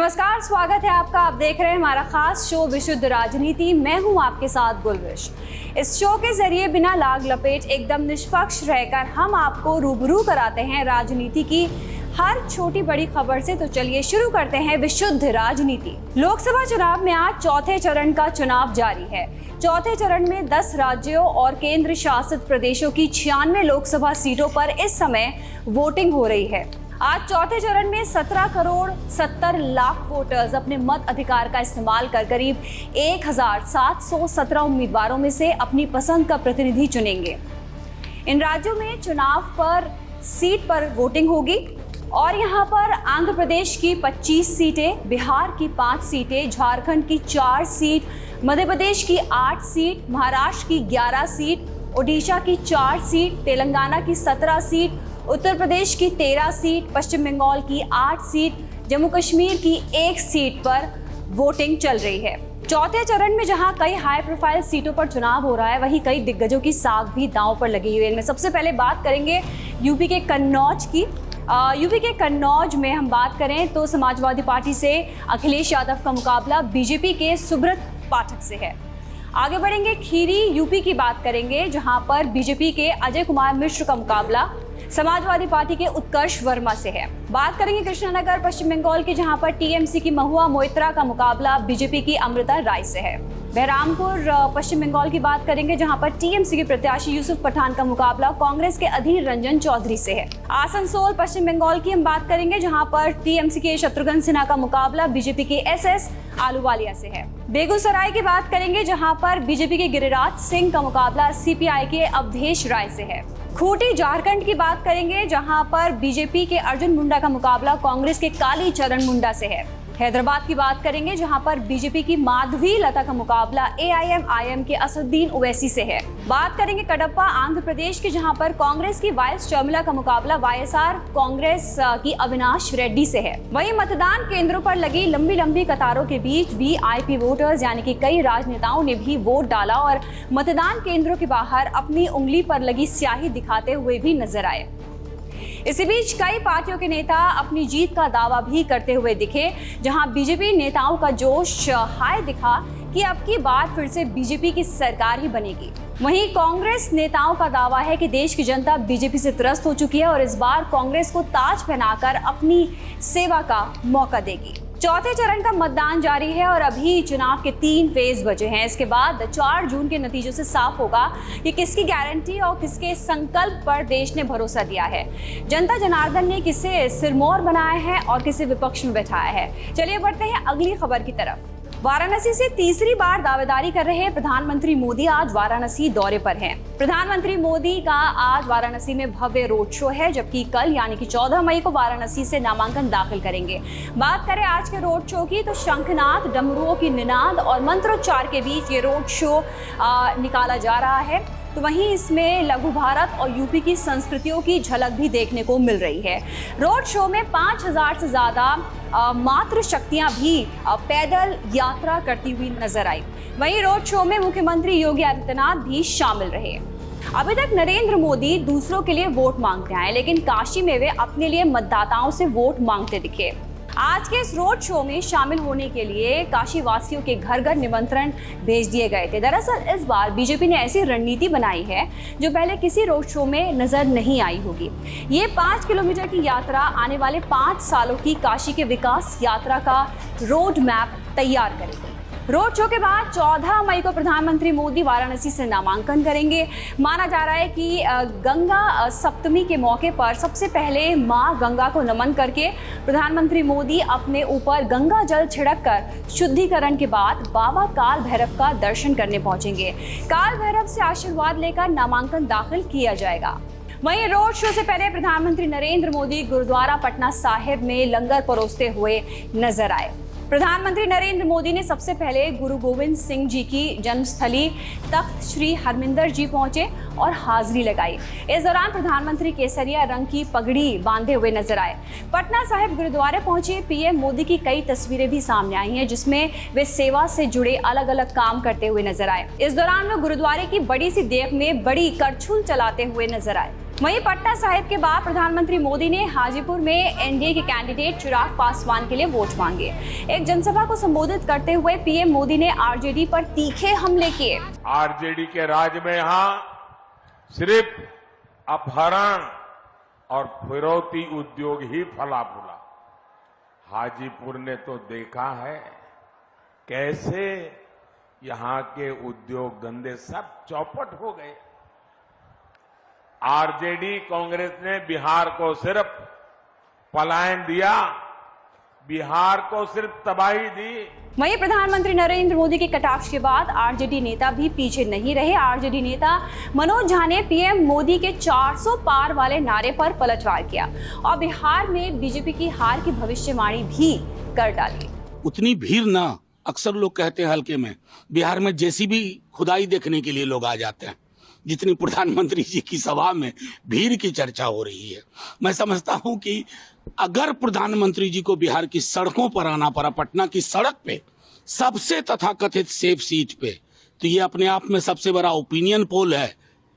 नमस्कार, स्वागत है आपका। आप देख रहे हैं हमारा खास शो विशुद्ध राजनीति। मैं हूं आपके साथ गुलविश। इस शो के जरिए बिना लाग लपेट एकदम निष्पक्ष रहकर हम आपको रूबरू कराते हैं राजनीति की हर छोटी बड़ी खबर से। तो चलिए शुरू करते हैं विशुद्ध राजनीति। लोकसभा चुनाव में आज चौथे चरण का चुनाव जारी है। चौथे चरण में 10 राज्यों और केंद्र शासित प्रदेशों की 96 लोकसभा सीटों पर इस समय वोटिंग हो रही है। आज चौथे चरण में 17 करोड़ 70 लाख वोटर्स अपने मत अधिकार का इस्तेमाल कर करीब 1717 उम्मीदवारों में से अपनी पसंद का प्रतिनिधि चुनेंगे। इन राज्यों में चुनाव पर सीट पर वोटिंग होगी और यहाँ पर आंध्र प्रदेश की 25 सीटें, बिहार की 5 सीटें, झारखंड की 4 सीट, मध्य प्रदेश की 8 सीट, महाराष्ट्र की 11 सीट, ओडिशा की 4 सीट, तेलंगाना की 17 सीट, उत्तर प्रदेश की 13 सीट, पश्चिम बंगाल की 8 सीट, जम्मू कश्मीर की 1 सीट पर वोटिंग चल रही है। चौथे चरण में जहां कई हाई प्रोफाइल सीटों पर चुनाव हो रहा है, वहीं कई दिग्गजों की साख भी दांव पर लगी हुई है। इनमें सबसे पहले बात करेंगे यूपी के कन्नौज की। यूपी के कन्नौज में हम बात करें तो समाजवादी पार्टी से अखिलेश यादव का मुकाबला बीजेपी के सुब्रत पाठक से है। आगे बढ़ेंगे, खीरी यूपी की बात करेंगे जहां पर बीजेपी के अजय कुमार मिश्र का मुकाबला समाजवादी पार्टी के उत्कर्ष वर्मा से है। बात करेंगे कृष्णनगर पश्चिम बंगाल की, जहां पर टीएमसी की महुआ मोइत्रा का मुकाबला बीजेपी की अमृता राय से है। बहरामपुर पश्चिम बंगाल की बात करेंगे जहां पर टीएमसी के प्रत्याशी यूसुफ पठान का मुकाबला कांग्रेस के अधीर रंजन चौधरी से है। आसनसोल पश्चिम बंगाल की हम बात करेंगे जहां पर टीएमसी के शत्रुघ्न सिन्हा का मुकाबला बीजेपी के एसएस आलूवालिया से है। बेगूसराय की बात करेंगे जहां पर बीजेपी के गिरिराज सिंह का मुकाबला सीपीआई के अवधेश राय से है। खूंटी झारखंड की बात करेंगे जहां पर बीजेपी के अर्जुन मुंडा का मुकाबला कांग्रेस के काली चरण मुंडा से है। हैदराबाद की बात करेंगे जहां पर बीजेपी की माधवी लता का मुकाबला एआईएमआईएम के असदुद्दीन ओवैसी से है। बात करेंगे कडप्पा आंध्र प्रदेश की, जहां पर कांग्रेस की वाइस शर्मिला का मुकाबला वाईएसआर कांग्रेस की अविनाश रेड्डी से है। वहीं मतदान केंद्रों पर लगी लंबी लंबी कतारों के बीच वीआईपी वोटर्स यानी कि कई राजनेताओं ने भी वोट डाला और मतदान केंद्रों के बाहर अपनी उंगली पर लगी स्याही दिखाते हुए भी नजर आए। इसी बीच कई पार्टियों के नेता अपनी जीत का दावा भी करते हुए दिखे, जहां बीजेपी नेताओं का जोश हाई दिखा कि अब की बार फिर से बीजेपी की सरकार ही बनेगी। वहीं कांग्रेस नेताओं का दावा है कि देश की जनता बीजेपी से त्रस्त हो चुकी है और इस बार कांग्रेस को ताज पहनाकर अपनी सेवा का मौका देगी। चौथे चरण का मतदान जारी है और अभी चुनाव के 3 फेज बचे हैं। इसके बाद 4 जून के नतीजों से साफ होगा कि किसकी गारंटी और किसके संकल्प पर देश ने भरोसा दिया है। जनता जनार्दन ने किसे सिरमौर बनाया है और किसे विपक्ष में बैठाया है। चलिए बढ़ते हैं अगली खबर की तरफ। वाराणसी से तीसरी बार दावेदारी कर रहे प्रधानमंत्री मोदी आज वाराणसी दौरे पर हैं। प्रधानमंत्री मोदी का आज वाराणसी में भव्य रोड शो है, जबकि कल यानी कि 14 मई को वाराणसी से नामांकन दाखिल करेंगे। बात करें आज के रोड शो की तो शंखनाद, डमरुओं की निनाद और मंत्रोच्चार के बीच ये रोड शो निकाला जा रहा है। तो वहीं इसमें लघु भारत और यूपी की संस्कृतियों की झलक भी देखने को मिल रही है। रोड शो में 5000 से ज़्यादा मातृ शक्तियां भी पैदल यात्रा करती हुई नजर आई। वहीं रोड शो में मुख्यमंत्री योगी आदित्यनाथ भी शामिल रहे। अभी तक नरेंद्र मोदी दूसरों के लिए वोट मांगते आए, लेकिन काशी में वे अपने लिए मतदाताओं से वोट मांगते दिखे। आज के इस रोड शो में शामिल होने के लिए काशी वासियों के घर घर निमंत्रण भेज दिए गए थे। दरअसल इस बार बीजेपी ने ऐसी रणनीति बनाई है जो पहले किसी रोड शो में नजर नहीं आई होगी। ये 5 किलोमीटर की यात्रा आने वाले 5 सालों की काशी के विकास यात्रा का रोड मैप तैयार करेगी। रोड शो के बाद 14 मई को प्रधानमंत्री मोदी वाराणसी से नामांकन करेंगे। माना जा रहा है कि गंगा सप्तमी के मौके पर सबसे पहले मां गंगा को नमन करके प्रधानमंत्री मोदी अपने ऊपर गंगा जल छिड़क कर शुद्धिकरण के बाद बाबा काल भैरव का दर्शन करने पहुंचेंगे। काल भैरव से आशीर्वाद लेकर नामांकन दाखिल किया जाएगा। वहीं रोड शो से पहले प्रधानमंत्री नरेंद्र मोदी गुरुद्वारा पटना साहिब में लंगर परोसते हुए नजर आए। प्रधानमंत्री नरेंद्र मोदी ने सबसे पहले गुरु गोविंद सिंह जी की जन्मस्थली तख्त श्री हरमिंदर जी पहुंचे और हाजिरी लगाई। इस दौरान प्रधानमंत्री केसरिया रंग की पगड़ी बांधे हुए नजर आए। पटना साहिब गुरुद्वारे पहुंचे पीएम मोदी की कई तस्वीरें भी सामने आई हैं, जिसमें वे सेवा से जुड़े अलग अलग काम करते हुए नजर आए। इस दौरान वे गुरुद्वारे की बड़ी सी देग में बड़ी करछुल चलाते हुए नजर आए। वहीं पटना साहिब के बाद प्रधानमंत्री मोदी ने हाजीपुर में एनडीए के कैंडिडेट चिराग पासवान के लिए वोट मांगे। एक जनसभा को संबोधित करते हुए पीएम मोदी ने आरजेडी पर तीखे हमले किए। आरजेडी के राज में यहाँ सिर्फ अपहरण और फिरौती उद्योग ही फला फूला। हाजीपुर ने तो देखा है कैसे यहाँ के उद्योग धंधे सब चौपट हो गए। आरजेडी कांग्रेस ने बिहार को सिर्फ पलायन दिया, बिहार को सिर्फ तबाही दी। वहीं प्रधानमंत्री नरेंद्र मोदी के कटाक्ष के बाद आरजेडी नेता भी पीछे नहीं रहे। आरजेडी नेता मनोज झा ने पीएम मोदी के 400 पार वाले नारे पर पलटवार किया और बिहार में बीजेपी की हार की भविष्यवाणी भी कर डाली। उतनी भीड़ ना, अक्सर लोग कहते हैं हल्के में, बिहार में जेसीबी खुदाई देखने के लिए लोग आ जाते हैं, जितनी प्रधानमंत्री जी की सभा में भीड़ की चर्चा हो रही है। मैं समझता हूं कि अगर प्रधानमंत्री जी को बिहार की सड़कों पर आना पड़ा, पटना की सड़क पे सबसे तथाकथित सेफ सीट पे, तो ये अपने आप में सबसे बड़ा ओपिनियन पोल है।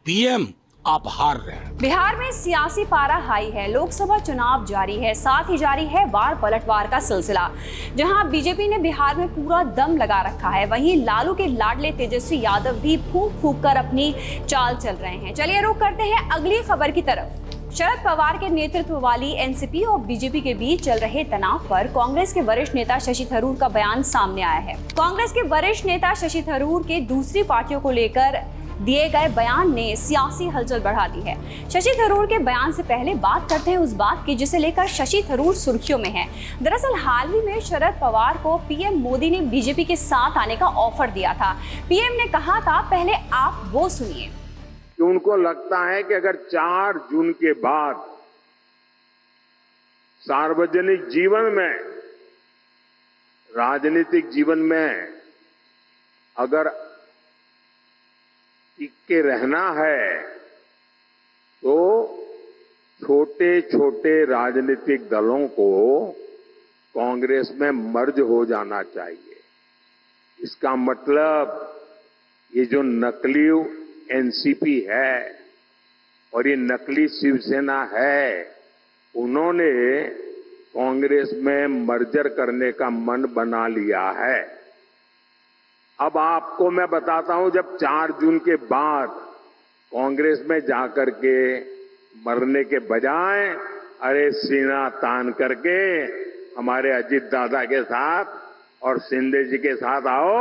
पीएम आप हार रहे हैं। बिहार में सियासी पारा हाई है। लोकसभा चुनाव जारी है, साथ ही जारी है वार पलटवार का सिलसिला। जहां बीजेपी ने बिहार में पूरा दम लगा रखा है, वहीं लालू के लाडले तेजस्वी यादव भी फूंक फूंक कर अपनी चाल चल रहे हैं। चलिए रुक करते हैं अगली खबर की तरफ। शरद पवार के नेतृत्व वाली एनसीपी और बीजेपी के बीच चल रहे तनाव पर कांग्रेस के वरिष्ठ नेता शशि थरूर का बयान सामने आया है। कांग्रेस के वरिष्ठ नेता शशि थरूर के दूसरी पार्टियों को लेकर दिए गए बयान ने सियासी हलचल बढ़ा दी है। शशि थरूर के बयान से पहले बात करते हैं उस बात की जिसे लेकर शशि थरूर सुर्खियों में है। दरअसल हाल ही में शरद पवार को पीएम मोदी ने बीजेपी के साथ आने का ऑफर दिया था। पीएम ने कहा था, पहले आप वो सुनिए। कि उनको लगता है कि अगर 4 जून के बाद सार्वजनिक जीवन में, राजनीतिक जीवन में अगर टिक के रहना है तो छोटे छोटे राजनीतिक दलों को कांग्रेस में मर्ज हो जाना चाहिए। इसका मतलब ये जो नकली एनसीपी है और ये नकली शिवसेना है, उन्होंने कांग्रेस में मर्जर करने का मन बना लिया है। अब आपको मैं बताता हूं, जब 4 जून के बाद कांग्रेस में जाकर के मरने के बजाय अरे सीना तान करके हमारे अजीत दादा के साथ और शिंदे जी के साथ आओ,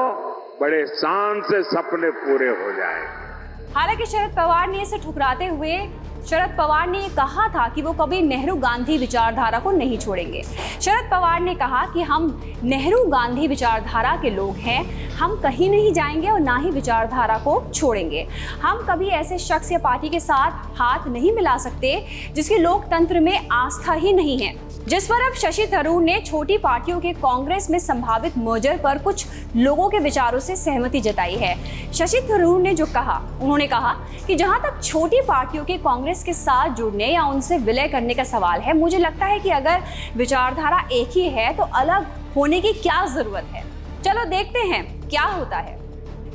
बड़े शान से सपने पूरे हो जाए। हालांकि शरद पवार ने इसे ठुकराते हुए शरद पवार ने कहा था कि वो कभी नेहरू गांधी विचारधारा को नहीं छोड़ेंगे। शरद पवार ने कहा कि हम नेहरू गांधी विचारधारा के लोग हैं, हम कहीं नहीं जाएंगे और ना ही विचारधारा को छोड़ेंगे। हम कभी ऐसे शख्स या पार्टी के साथ हाथ नहीं मिला सकते जिसकी लोकतंत्र में आस्था ही नहीं है। जिस पर अब शशि थरूर ने छोटी पार्टियों के कांग्रेस में संभावित मर्जर पर कुछ लोगों के विचारों से सहमति जताई है। शशि थरूर ने जो कहा, उन्होंने कहा कि जहां तक छोटी पार्टियों के कांग्रेस के साथ जुड़ने या उनसे विलय करने का सवाल है, मुझे लगता है कि अगर विचारधारा एक ही है तो अलग होने की क्या जरूरत है। चलो देखते हैं क्या होता है।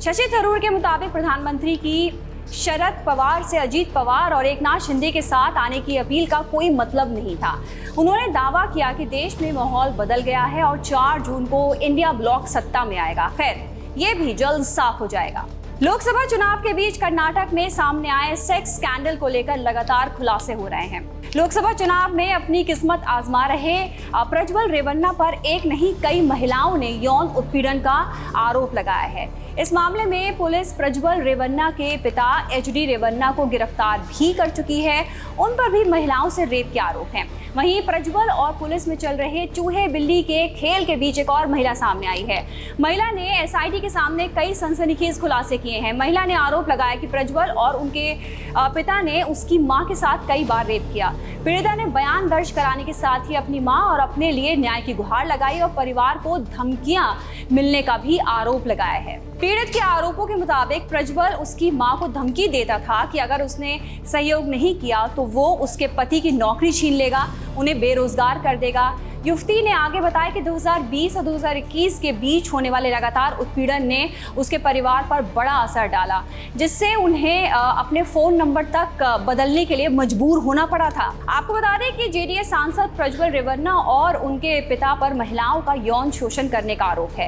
शशि थरूर के मुताबिक प्रधानमंत्री की शरद पवार से अजीत पवार और एकनाथ शिंदे के साथ आने की अपील का कोई मतलब नहीं था। उन्होंने दावा किया कि देश में माहौल बदल गया है और 4 जून को इंडिया ब्लॉक सत्ता में आएगा। खैर, ये भी जल्द साफ हो जाएगा। लोकसभा चुनाव के बीच कर्नाटक में सामने आए सेक्स स्कैंडल को लेकर लगातार खुलासे हो रहे हैं। लोकसभा चुनाव में अपनी किस्मत आजमा रहे प्रज्वल रेवन्ना पर एक नहीं कई महिलाओं ने यौन उत्पीड़न का आरोप लगाया है। इस मामले में पुलिस प्रज्वल रेवन्ना के पिता एचडी रेवन्ना को गिरफ्तार भी कर चुकी है। उन पर भी महिलाओं से रेप के आरोप हैं। वहीं प्रज्वल और पुलिस में चल रहे चूहे बिल्ली के खेल के बीच एक और महिला सामने आई है। महिला ने एसआईटी के सामने कई सनसनीखेज खुलासे किए हैं। महिला ने आरोप लगाया कि प्रज्वल और उनके पिता ने उसकी मां के साथ कई बार रेप किया। पीड़िता ने बयान दर्ज कराने के साथ ही अपनी मां और अपने लिए न्याय की गुहार लगाई और परिवार को धमकियां मिलने का भी आरोप लगाया है। पीड़ित के आरोपों के मुताबिक प्रज्वल उसकी मां को धमकी देता था कि अगर उसने सहयोग नहीं किया तो वो उसके पति की नौकरी छीन लेगा, उन्हें बेरोजगार कर देगा। युवती ने आगे बताया कि 2020 और 2021 के बीच होने वाले लगातार उत्पीड़न ने उसके परिवार पर बड़ा असर डाला, जिससे उन्हें अपने फोन नंबर तक बदलने के लिए मजबूर होना पड़ा था। आपको बता दें कि जेडीएस सांसद प्रज्वल रेवन्ना और उनके पिता पर महिलाओं का यौन शोषण करने का आरोप है।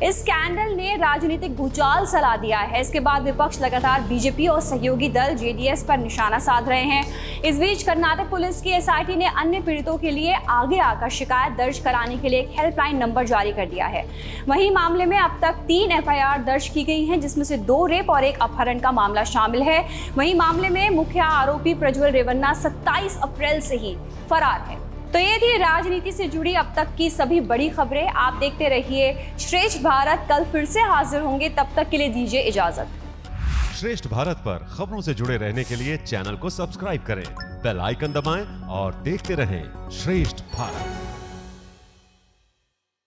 इस स्कैंडल ने राजनीतिक भूचाल चला दिया है। इसके बाद विपक्ष लगातार बीजेपी और सहयोगी दल जेडीएस पर निशाना साध रहे हैं। इस बीच कर्नाटक पुलिस की एसआईटी ने अन्य पीड़ितों के लिए आगे आकर शिकायत दर्ज कराने के लिए एक हेल्पलाइन नंबर जारी कर दिया है। वहीं मामले में अब तक 3 एफआईआर दर्ज की गई हैं, जिसमें से 2 रेप और 1 अपहरण का मामला शामिल है। वहीं मामले में मुख्य आरोपी प्रज्वल रेवन्ना 27 अप्रैल से ही फरार है। तो ये थी राजनीति से जुड़ी अब तक की सभी बड़ी खबरें। आप देखते रहिए श्रेष्ठ भारत। कल फिर से हाजिर होंगे, तब तक के लिए दीजिए इजाजत। श्रेष्ठ भारत पर खबरों से जुड़े रहने के लिए चैनल को सब्सक्राइब करें, बेल आइकन दबाएं और देखते रहें श्रेष्ठ भारत।